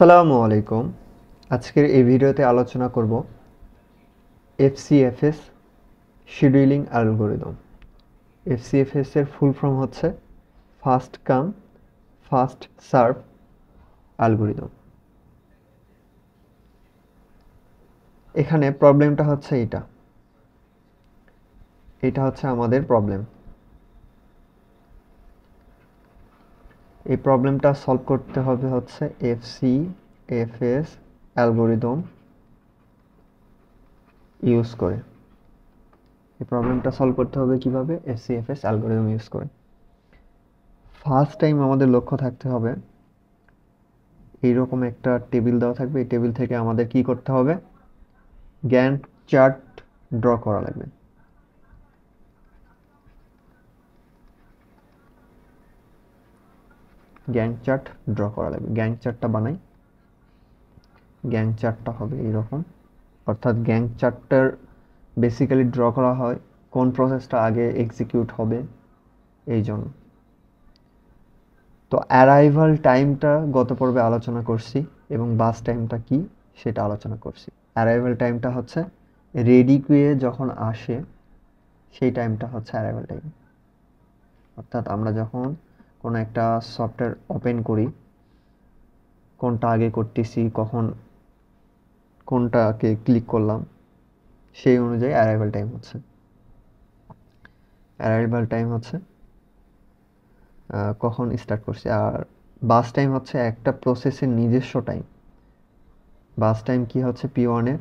আসসালামু আলাইকুম। আজকের এই ভিডিওতে আলোচনা করব এফসিএফএস শিডিউলিং অ্যালগরিদম। এফসিএফএস এর ফুল ফর্ম হচ্ছে first come first serve algorithm. এখানে প্রবলেমটা হচ্ছে এটা হচ্ছে আমাদের প্রবলেম। এই প্রবলেমটা সলভ করতে হবে হচ্ছে এফসিএফএস অ্যালগরিদম ইউজ করে। এই প্রবলেমটা সলভ করতে হবে কিভাবে? এফসিএফএস অ্যালগরিদম ইউজ করে। ফার্স্ট টাইম আমাদের লক্ষ্য থাকতে হবে এইরকম একটা টেবিল দেওয়া থাকবে। এই টেবিল থেকে আমাদের কি করতে হবে? গ্যান্ট চার্ট ড্র করা লাগবে। গ্যান্ট চার্ট ড্র করা লাগবে। গ্যান্ট চার্টটা বানাই। গ্যান্ট চার্টটা হবে এইরকম, অর্থাৎ গ্যান্ট চার্টটার বেসিক্যালি ড্র করা হয় কোন প্রসেসটা আগে এক্সিকিউট হবে এই জন্য। তো অ্যারাইভাল টাইমটা গত পর্বে আলোচনা করছি এবং বাস টাইমটা কি সেটা আলোচনা করছি। অ্যারাইভাল টাইমটা হচ্ছে রেডি কুয়ে যখন আসে সেই টাইমটা হচ্ছে অ্যারাইভাল টাইম। অর্থাৎ আমরা যখন কোনো একটা সফটওয়্যার ওপেন করি, কোনটা আগে করতেছি, কখন কোনটাকে ক্লিক করলাম, সেই অনুযায়ী অ্যারাইভাল টাইম হচ্ছে। অ্যারাইভাল টাইম হচ্ছে কখন স্টার্ট করছি। আর বাস টাইম হচ্ছে একটা প্রসেসের নিজস্ব টাইম। বাস টাইম কি হচ্ছে? P1 এর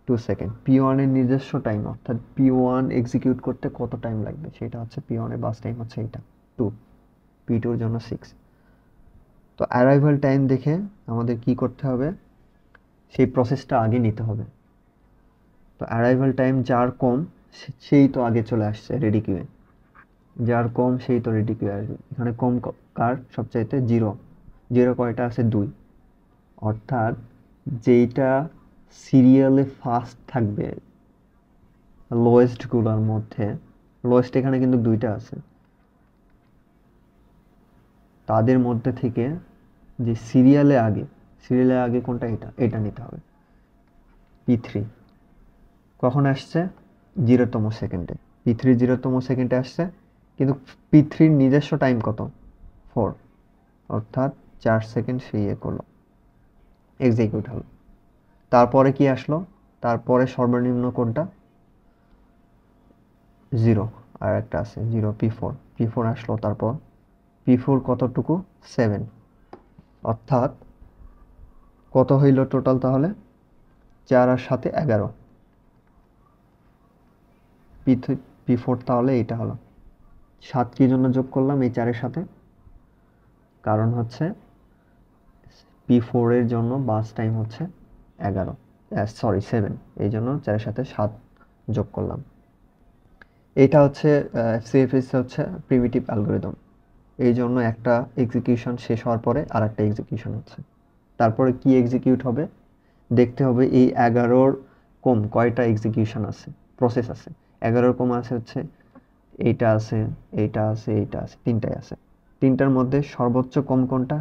2 সেকেন্ড। P1 এর নিজস্ব টাইম, অর্থাৎ P1 এক্সিকিউট করতে কত টাইম লাগবে সেটা হচ্ছে P1 এর বাস টাইম হচ্ছে এটা 2, P2 এর জন্য 6। তো অ্যারাইভাল টাইম দেখে আমাদের কি করতে হবে? সেই প্রসেসটা আগে নিতে হবে। তো অ্যারাইভাল টাইম যার কম সেই তো আগে চলে আসছে রেডি কিউয়ে, যার কম সেই তো রেডি কিউয়ে আসবে। এখানে কম কার? সবচাইতে জিরো। জিরো কয়টা আছে? 2। অর্থাৎ যেইটা সিরিয়ালে ফার্স্ট থাকবে লোয়েস্টগুলোর মধ্যে, লোয়েস্ট এখানে কিন্তু 2টা আছে, তাদের মধ্যে থেকে যে সিরিয়ালে আগে কোনটা? এটা নিতে হবে। P3 কখন আসছে? 0তম সেকেন্ডে। P3 0তম সেকেন্ডে আসছে, কিন্তু P3 নিজস্ব টাইম কত? 4, অর্থাৎ 4 সেকেন্ড সে করলো, এক্সিকিউট হলো। তারপরে কি আসলো? তারপরে সর্বনিম্ন কোনটা? 0। আর একটা আছে 0, P4 আসলো। তারপর P4 কতটুকু? 7। অর্থাৎ কত হইল টোটাল তাহলে? 4 আর 7 11। P4 তাহলে এটা হলো। 7 কি জন্য যোগ করলাম এই 4 এর সাথে? কারণ হচ্ছে P4 এর জন্য বাস টাইম হচ্ছে 7, এই জন্য 4 এর সাথে 7 যোগ করলাম। এটা হচ্ছে এফসিএফএস হচ্ছে প্রিমিটিভ অ্যালগরিদম। এই জন্য একটা এক্সিকিউশন শেষ হওয়ার পরে আর একটা এক্সিকিউশন হচ্ছে। তারপরে কি এক্সিকিউট হবে দেখতে হবে। এই 11-র কম কয়টা এক্সিকিউশন আছে, প্রসেস আছে? 11-র কম আছে হচ্ছে এইটা আছে, এইটা আছে, এইটা আছে, 3টাই আছে। 3টার মধ্যে সর্বোচ্চ কম কোনটা?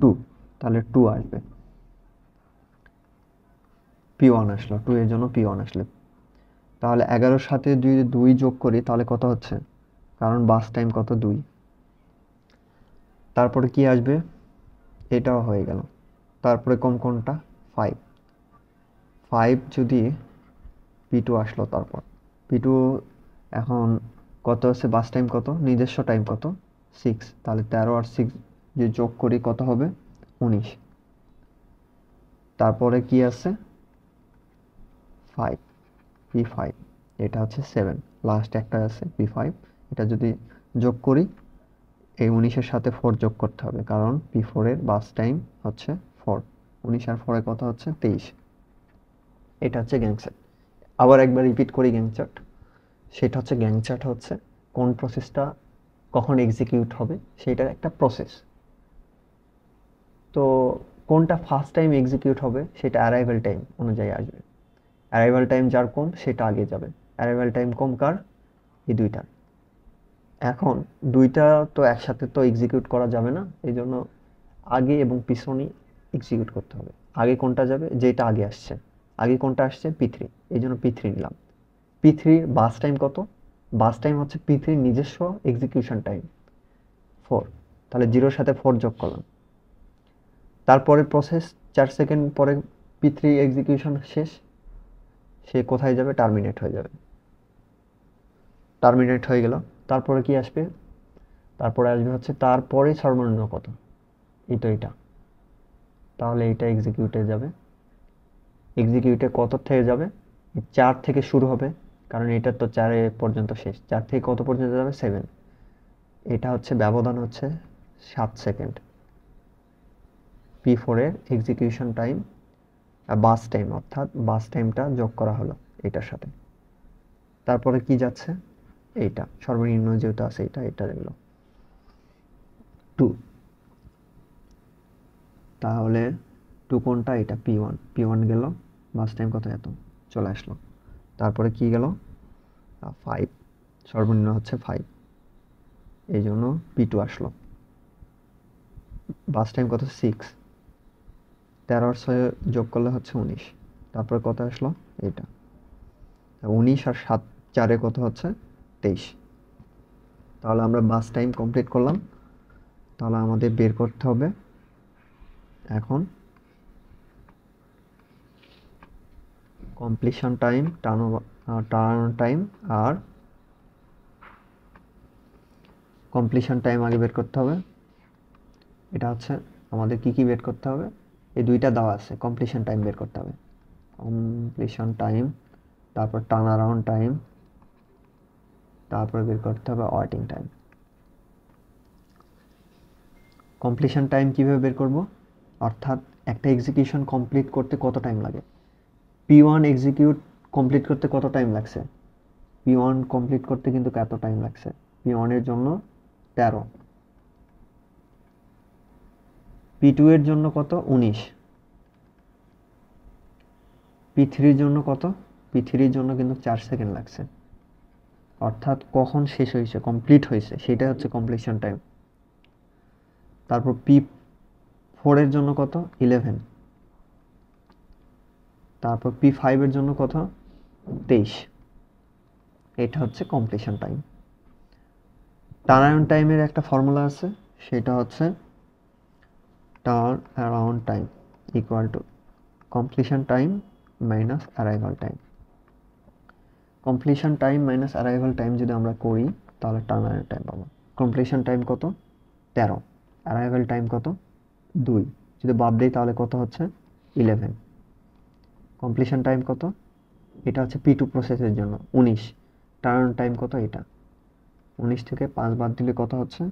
2, তাহলে 2 আসবে। P1 আসলো, 2 এর জন্য P1 আসলে। তাহলে 11-র সাথে যদি 2 যোগ করি তাহলে কত হচ্ছে? কারণ বাস টাইম কত? 2। তারপরে কি আসবে? এটাও হয়ে গেল। তারপরে কম কোনটা? 5। 5 যদি P2 আসলো, তারপর P2 এখন কত আছে? বাস টাইম কত? নিজস্ব টাইম কত? 6। তাহলে 13 আর 6 যে যোগ করি কত হবে? 19। তারপরে কি আছে? 5, P5, এটা হচ্ছে 7। লাস্ট একটা আছে P5, এটা যদি যোগ করি এই 19-এর সাথে 4 যোগ করতে হবে, কারণ P4 এর বাস টাইম হচ্ছে 4। 19 আর 4 কত হচ্ছে? 23। এটা হচ্ছে গ্যাং চার্ট। আবার একবার রিপিট করি গ্যাং চার্ট। সেটা হচ্ছে গ্যাং চার্ট হচ্ছে কোন প্রসেসটা কখন এক্সিকিউট হবে সেটার একটা প্রসেস। তো কোনটা ফার্স্ট টাইম এক্সিকিউট হবে সেটা অ্যারাইভাল টাইম অনুযায়ী আসবে। অ্যারাইভাল টাইম যার কম সেটা আগে যাবে। অ্যারাইভাল টাইম কম কার? এই দুইটা। এখন দুইটা তো একসাথে তো এক্সিকিউট করা যাবে না, এই জন্য আগে এবং পিছনে এক্সিকিউট করতে হবে। আগে কোনটা যাবে? যেটা আগে আসছে। আগে কোনটা আসছে? P3, এই জন্য P3 নিলাম। P3 বাস টাইম কত? বাস টাইম হচ্ছে P3 নিজস্ব এক্সিকিউশন টাইম 4, তাহলে 0-র সাথে 4 যোগ করলাম। তারপরে প্রসেস 4 সেকেন্ড পরে P3 এক্সিকিউশন শেষ, সে কোথায় যাবে? টার্মিনেট হয়ে যাবে। টার্মিনেট হয়ে গেল, তারপরে কি আসবে? তারপরে আসবে হচ্ছে তারপরে সর্বনিম্ন কত, এটা। তাহলে এটা এক্সিকিউটে যাবে। এক্সিকিউটে কত থেকে যাবে? 4 থেকে শুরু হবে, কারণ এটা তো 4 পর্যন্ত শেষ। 4 থেকে কত পর্যন্ত যাবে? 7। এটা হচ্ছে ব্যবধান হচ্ছে 7 সেকেন্ড। P4 এর এক্সিকিউশন টাইম আর বাস টাইম, অর্থাৎ বাস টাইমটা যোগ করা হলো এটার সাথে। তারপরে কি যাচ্ছে? এইটা সর্বনিম্ন যেহেতু আছে, এটা গেল 2। তাহলে 2 কোনটা? এটা P1 গেল, বাস টাইম কত? এত, চলে আসলো। তারপরে কি গেল? 5, সর্বনিম্ন হচ্ছে 5, এই জন্য P2 আসলো। বাস টাইম কত? 6, 13 আর 6 যোগ করলে হচ্ছে 19। তারপরে কত আসলো? এটা 19 আর 7 4 কত হচ্ছে? 23। তাহলে আমরা বাস টাইম কমপ্লিট করলাম। তাহলে আমাদের বের করতে হবে এখন কমপ্লিশন টাইম, টার্ন টাইম আর কমপ্লিশন টাইম আগে বের করতে হবে। এটা হচ্ছে আমাদের কি বের করতে হবে? এই দুইটা দেওয়া আছে, কমপ্লিশন টাইম বের করতে হবে। কমপ্লিশন টাইম, তারপর টার্ন অ্যারাউন্ড টাইম, তারপর বের করতে হবে ওয়েটিং টাইম। কমপ্লিশন টাইম কিভাবে বের করব? অর্থাৎ একটা এক্সিকিউশন কমপ্লিট করতে কত টাইম লাগে? P1 এক্সিকিউট কমপ্লিট করতে কত টাইম লাগছে? P1 কমপ্লিট করতে কিন্তু এত টাইম লাগছে। P1 এর জন্য 13, P2 এর জন্য কত? 19, P3 এর জন্য কত? P3 এর জন্য কিন্তু 4 সেকেন্ড লাগছে। অর্থাৎ কখন শেষ হয়েছে, কমপ্লিট হয়েছে, সেটা হচ্ছে কমপ্লিশন টাইম। তারপর P4 এর জন্য কত? 11, তারপর P5 এর জন্য কত? 23। এটা হচ্ছে কমপ্লিশন টাইম। টার্ন অ্যারাউন্ড টাইমের একটা ফর্মুলা আছে, সেটা হচ্ছে turn around time equal to completion time minus arrival time. Completion time minus arrival time যদি আমরা করি, তাহলে টার্ন অ্যারাউন্ড টাইম পাবো। কমপ্লিশন টাইম কত? 13, অ্যারাইভাল টাইম কত? 2, যদি বাদ দিই তাহলে কত হচ্ছে? 11। কমপ্লিশন টাইম কত? এটা হচ্ছে P2 প্রসেসের জন্য 19, টার্ন টাইম কত? এটা 19 থেকে 5 বাদ দিলে কত হচ্ছে?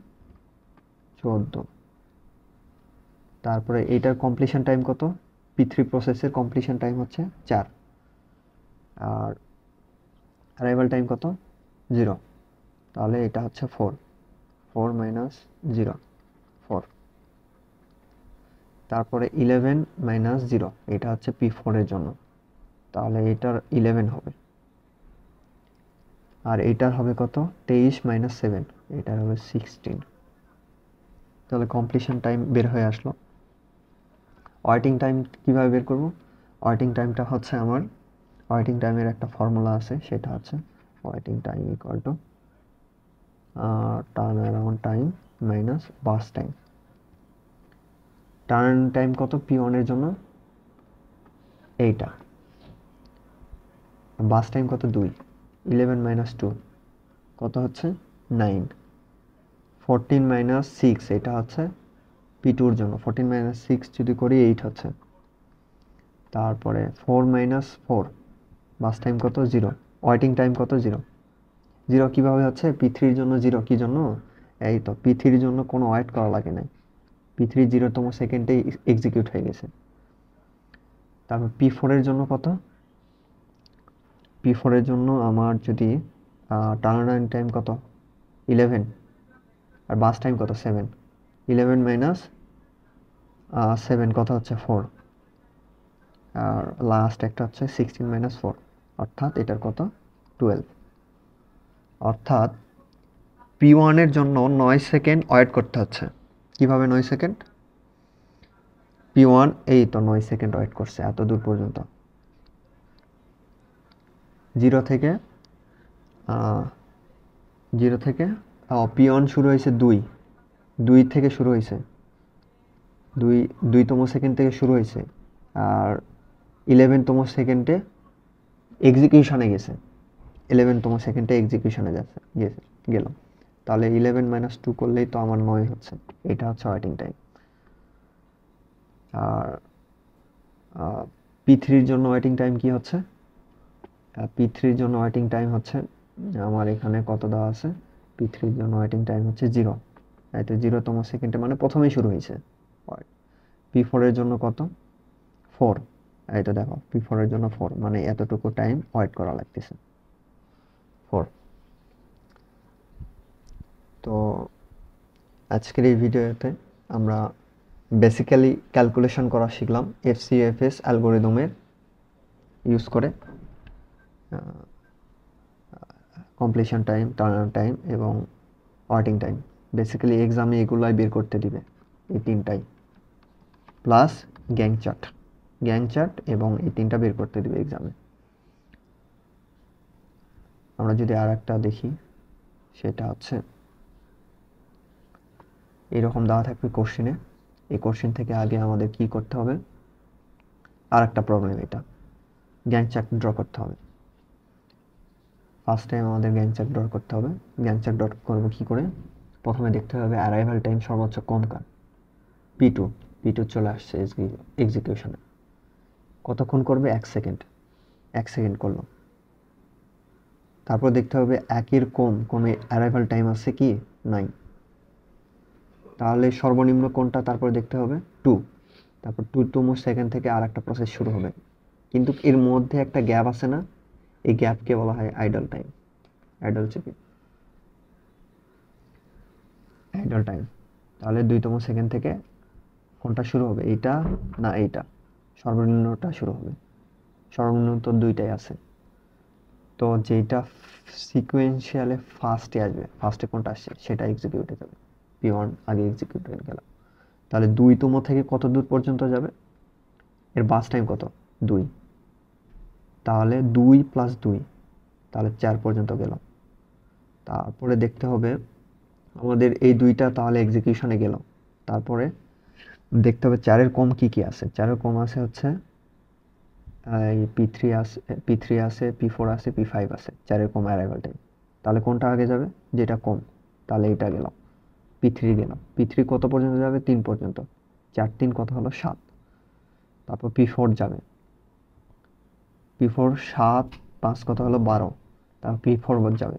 14। তারপরে এইটার কমপ্লিশন টাইম কত? P3 প্রসেসের কমপ্লিশন টাইম হচ্ছে 4, আর অ্যারাইভাল টাইম কত? 0, তাহলে এটা হচ্ছে 4 মাইনাস 0, 4। তারপরে 11 মাইনাস 0, এটা হচ্ছে P4 এর জন্য, তাহলে এটার 11 হবে। আর এইটার হবে কত? 23 মাইনাস 7, এটার হবে 16। তাহলে কমপ্লিশন টাইম বের হয়ে আসলো। ওয়েটিং টাইম কিভাবে বের করব? ওয়েটিং টাইমটা হচ্ছে আমার, ওয়েটিং টাইমের একটা ফর্মুলা আছে, সেটা হচ্ছে waiting time equal to turn around time minus bus time. Turn time কত P1 এর জন্য? এইটা। বাস টাইম কত? 2, 11 মাইনাস 2 কত হচ্ছে? 9, 14 মাইনাস 6, এটা হচ্ছে P2 এর জন্য। 14 মাইনাস 6 যদি করি 8 হচ্ছে। তারপরে 4 মাইনাস 4, বাস টাইম কত? 0, ওয়েটিং টাইম কত? 0 কিভাবে হচ্ছে? P3 এর জন্য 0, কি জন্য? এই তো P3 এর জন্য কোনো ওয়েট করা লাগে নাই, P3 0তম সেকেন্ডেই এক্সিকিউট হয়ে গেছে। তারপর P4 এর জন্য কত? P4 এর জন্য আমার যদি টার্ন টাইম কত? 11, আর বাস টাইম কত? 7, 11 মাইনাস 7 কত হচ্ছে? 4, আর লাস্ট একটা হচ্ছে 16 মাইনাস 4, অর্থাৎ এটার কত? 12। অর্থাৎ P1 এর জন্য 9 সেকেন্ড ওয়েট করতে হচ্ছে। কিভাবে 9 সেকেন্ড? P1 এই তো 9 সেকেন্ড ওয়েট করছে এত দূর পর্যন্ত। 0 থেকে 0 থেকে P1 শুরু হয়েছে 2 থেকে শুরু হয়েছে, 2তম সেকেন্ড থেকে শুরু হয়েছে, আর 11তম সেকেন্ডে এক্সিকিউশনে গেছে, 11তম সেকেন্ডে এক্সিকিউশনে গেল। তাহলে 11 - 2 করলেই তো আমার 9 হচ্ছে। এটা হচ্ছে ওয়েটিং টাইম। আর P3-র জন্য ওয়েটিং টাইম কি হচ্ছে? P3-র জন্য ওয়েটিং টাইম হচ্ছে, আমার এখানে কত দেওয়া আছে, P3-র জন্য ওয়েটিং টাইম হচ্ছে 0, তাই তো 0তম সেকেন্ডে মানে প্রথমেই শুরু হয়েছে। P4-এর জন্য কত? 4, এই তো দেখো P4-এর জন্য 4, মানে এতটুকু টাইম ওয়েট করা লাগতেছে, 4। তো আজকের এই ভিডিওতে আমরা বেসিক্যালি ক্যালকুলেশন করা শিখলাম FCFS অ্যালগরিদমের ইউজ করে, কমপ্লিশন টাইম, টার্নার টাইম এবং ওয়েটিং টাইম। বেসিক্যালি এক্সামে এগুলাই বের করতে দিবে, এই তিনটাই, প্লাস গ্যাং চার্ট এবং এই তিনটা বের করতে দিবে এক্সামে। আমরা যদি আর একটা দেখি, সেটা হচ্ছে এইরকম দেওয়া থাকবে কোশ্চেনে। এই কোশ্চেন থেকে আগে আমাদের কি করতে হবে, আর একটা প্রবলেম, এটা গ্যাং চার্ট ড্র করতে হবে। ফার্স্ট টাইম আমাদের গ্যাং চার্ট ড্র করতে হবে। গ্যাং চার্ট ড্র করবো কি করে? প্রথমে দেখতে হবে অ্যারাইভাল টাইম সর্বোচ্চ কম কার, P2 চলে আসছে এক্সিকিউশনে। কতক্ষণ করবে? 1 সেকেন্ড, 1 সেকেন্ড করলো। তারপর দেখতে হবে একের কম কোনো অ্যারাইভাল টাইম আছে কি, নাই। তাহলে সর্বনিম্ন কোনটা, তারপর দেখতে হবে 2, তারপর 2তম সেকেন্ড থেকে আর একটা প্রসেস শুরু হবে, কিন্তু এর মধ্যে একটা গ্যাপ আছে না, এই গ্যাপকে বলা হয় আইডল টাইম। Idol time. তাহলে 2তম সেকেন্ড থেকে কোনটা শুরু হবে, এইটা না এইটা, সর্বনিম্নটা শুরু হবে। সর্বনিম্ন তো দুইটাই আছে, তো যেটা সিকোয়েন্সিয়ালে ফার্স্টে আসবে, ফার্স্টে কোনটা আসছে সেটা এক্সিকিউট হয়ে যাবে। P1 আগে এক্সিকিউট হয়ে গেল। তাহলে 2তম থেকে কত দূর পর্যন্ত যাবে, এর বাস টাইম কত, 2, তাহলে 2 + 2, তাহলে 4 পর্যন্ত গেল। তারপরে দেখতে হবে আমাদের এই দুইটা তাহলে এক্সিকিউশনে গেল। তারপরে দেখতে হবে 4-এর কম কি কি আছে। 4-এর কম আছে হচ্ছে এই P3 আছে, P4 আছে, P5 আছে, 4-এর কম অ্যারাইভাল টাইম। তাহলে কোনটা আগে যাবে, যেটা কম, তাহলে এটা গেল, P3 গেল। P3 কত পর্যন্ত যাবে, 3 পর্যন্ত, 4 3 কত হলো, 7। তারপর P4 যাবে, P4 7 5 কত হলো, 12। তারপর P4 যাবে,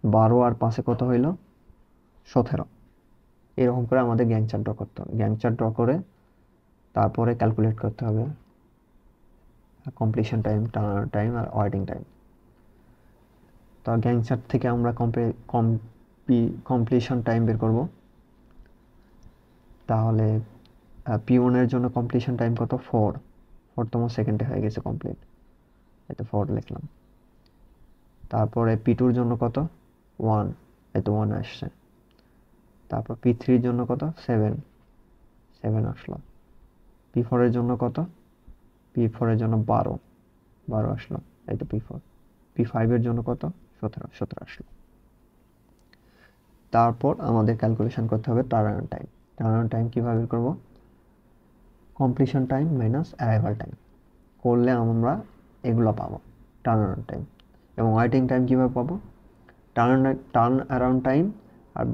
12 আর 5-এ কত হইল, 17। এরকম করে আমাদের গ্যাং চার্ট ড্র করতে হবে। গ্যাং চার্ট ড্র করে তারপরে ক্যালকুলেট করতে হবে কমপ্লিশন টাইম, টার্নার টাইম আর ওয়েটিং টাইম। তো গ্যাং চার্ট থেকে আমরা কমপ্লিশন টাইম বের করব। তাহলে P1-এর জন্য কমপ্লিশন টাইম কত, 4তম সেকেন্ডে হয়ে গেছে কমপ্লিট, এতে 4 লিখলাম। তারপরে P2-র জন্য কত, 1, এতে 1 আসছে। তারপর P3-র জন্য কত, 7 আসলো। P4-এর জন্য কত, P4-এর জন্য 12 আসলো, এই তো P4। P5-এর জন্য কত, 17 আসলো। তারপর আমাদের ক্যালকুলেশন করতে হবে টার্নার টাইম। টার্নার টাইম কীভাবে করব, completion time minus arrival time করলে আমরা এগুলো পাবো, টার্নার টাইম। এবং ওয়েটিং টাইম কীভাবে পাবো, টার্ন অ্যারাউন্ড টাইম আর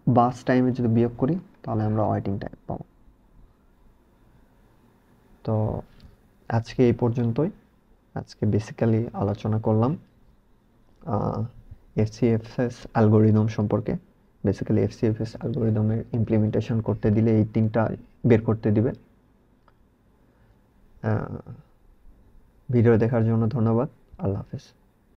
বাস টাইমে যদি বিয়োগ করি তাহলে আমরা ওয়েটিং টাইম পাবো। তো আজকে এই পর্যন্তই। আজকে বেসিক্যালি আলোচনা করলাম FCFS অ্যালগরিদম সম্পর্কে। বেসিক্যালি FCFS অ্যালগরিদমের ইমপ্লিমেন্টেশন করতে দিলে এই তিনটা বের করতে দিবে। ভিডিও দেখার জন্য ধন্যবাদ। আল্লাহ হাফেজ।